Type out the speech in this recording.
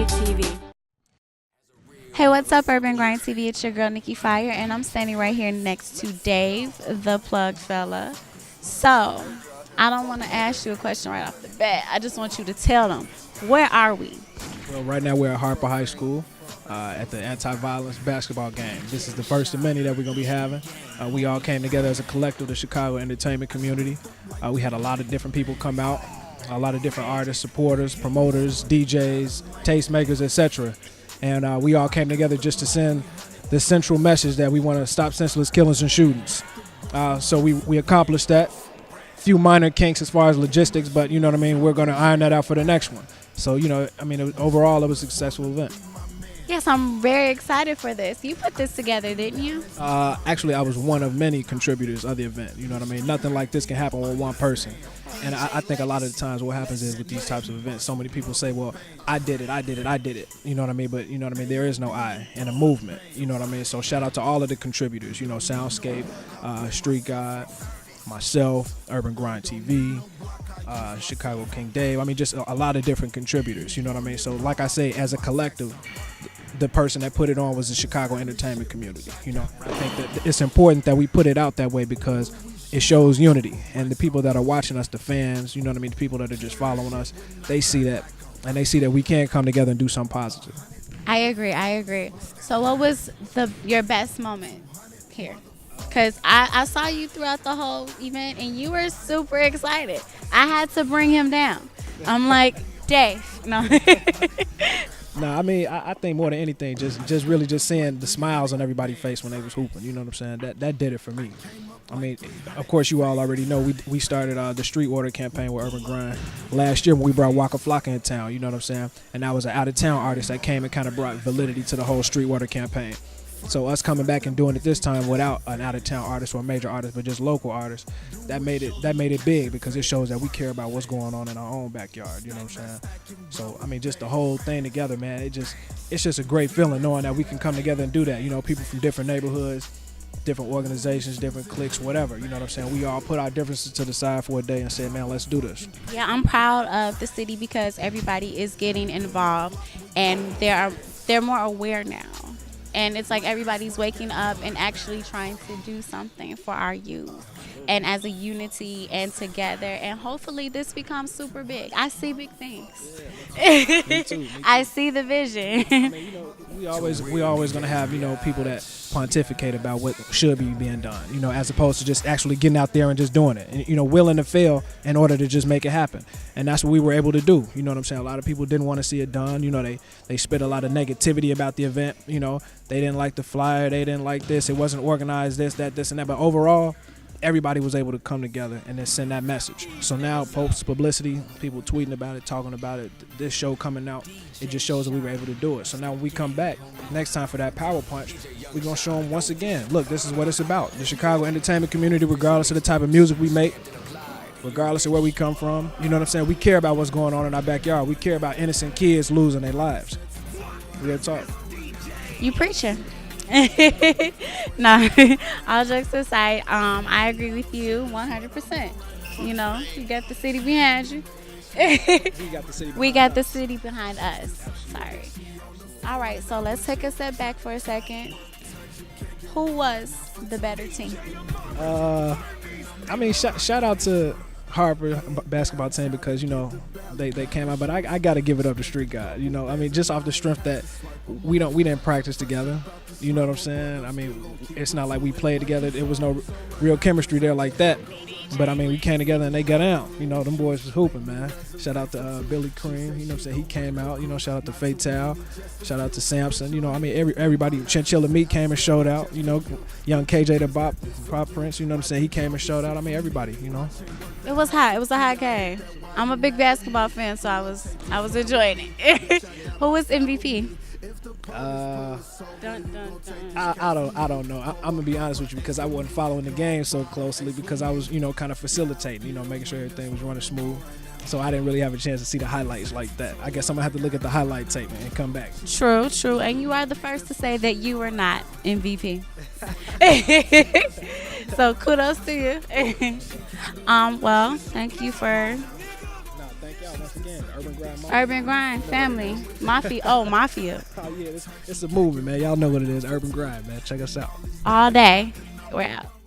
UrbanGrindTV. Hey, what's up, Urban Grind TV? It's your girl, Nikki Fire, and I'm standing right here next to Dave, the PluggedFella. So, I don't want to ask you a question right off the bat. I just want you to tell them, where are we? Well, right now we're at Harper High School at the anti-violence basketball game. This is the first of many that we're going to be having. We all came together as a collective, the Chicago entertainment community. We had a lot of different people come out, a lot of different artists, supporters, promoters, DJs, tastemakers, etc. And we all came together just to send the central message that we want to stop senseless killings and shootings. So we accomplished that. Few minor kinks as far as logistics, but you know what I mean, we're going to iron that out for the next one. So, you know, I mean, overall, it was a successful event. Yes, I'm very excited for this. You put this together, didn't you? Actually, I was one of many contributors of the event. You know what I mean? Nothing like this can happen with one person. And I think a lot of the times what happens is with these types of events, so many people say, well, I did it. You know what I mean? But, you know what I mean? There is no I in a movement. You know what I mean? So shout out to all of the contributors, you know, Soundscape, Street God, myself, UrbanGrindTV, Chicago King Dave. I mean, just a lot of different contributors, you know what I mean? So like I say, as a collective, the person that put it on was the Chicago entertainment community. You know, I think that it's important that we put it out that way because it shows unity. And the people that are watching us, the fans, you know what I mean, the people that are just following us, they see that. And they see that we can come together and do something positive. I agree. So what was your best moment here? Because I saw you throughout the whole event, and you were super excited. I had to bring him down. I'm like, Dave. No. No, I mean, I think more than anything, just really just seeing the smiles on everybody's face when they was hooping. You know what I'm saying? That did it for me. I mean, of course, you all already know we started the street order campaign with Urban Grind last year when we brought Waka Flocka in town. You know what I'm saying? And that was an out-of-town artist that came and kind of brought validity to the whole street order campaign. So us coming back and doing it this time without an out-of-town artist or a major artist, but just local artists, that made it big because it shows that we care about what's going on in our own backyard. You know what I'm saying? So I mean, just the whole thing together, man. It's just a great feeling knowing that we can come together and do that. You know, people from different neighborhoods, different organizations, different cliques, whatever. You know what I'm saying? We all put our differences to the side for a day and say, man, let's do this. Yeah, I'm proud of the city because everybody is getting involved, and they're more aware now. And it's like everybody's waking up and actually trying to do something for our youth and as a unity and together. And hopefully this becomes super big. I see big things. Yeah. Me too. I see the vision. I mean, you know, we always going to have, you know, people that pontificate about what should be being done, you know, as opposed to just actually getting out there and just doing it and, you know, willing to fail in order to just make it happen. And that's what we were able to do. You know what I'm saying? A lot of people didn't want to see it done. You know, they spit a lot of negativity about the event. You know, they didn't like the flyer. They didn't like this. It wasn't organized, this, and that. But overall, everybody was able to come together and then send that message. So now post publicity, people tweeting about it, talking about it, this show coming out, it just shows that we were able to do it. So now when we come back next time for that power punch, we're going to show them once again, look, this is what it's about. The Chicago entertainment community, regardless of the type of music we make, regardless of where we come from, you know what I'm saying? We care about what's going on in our backyard. We care about innocent kids losing their lives. Real talk. You preaching. No, all jokes aside, I agree with you 100%. You know, you got the city behind you. We got the city behind us. Sorry. All right, so let's take a step back for a second. Who was the better team? I mean, shout out to Harper basketball team because, you know, they came out, but I got to give it up to Street God. You know, I mean, just off the strength that we didn't practice together. You know what I'm saying? I mean, it's not like we played together. There was no real chemistry there like that. But I mean, we came together and they got out. You know, them boys was hooping, man. Shout out to Billy Cream. You know what I'm saying? He came out. You know, shout out to Fatal. Shout out to Samson. You know, I mean, everybody. Chinchilla Meat came and showed out. You know, young KJ the Pop Prince. You know what I'm saying? He came and showed out. I mean, everybody. You know. It was hot. It was a hot game. I'm a big basketball fan, so I was enjoying it. Who was MVP? I don't know. I'm gonna be honest with you because I wasn't following the game so closely because I was, you know, kind of facilitating, you know, making sure everything was running smooth. So I didn't really have a chance to see the highlights like that. I guess I'm gonna have to look at the highlight tape and come back. True. And you are the first to say that you were not MVP. So kudos to you. Well, thank you for. No, thank y'all once again. Urban Grind Mafia. Urban Grind Family Mafia. Oh, Mafia. Oh yeah, it's a movement, man. Y'all know what it is. Urban Grind, man. Check us out. All day. We're out.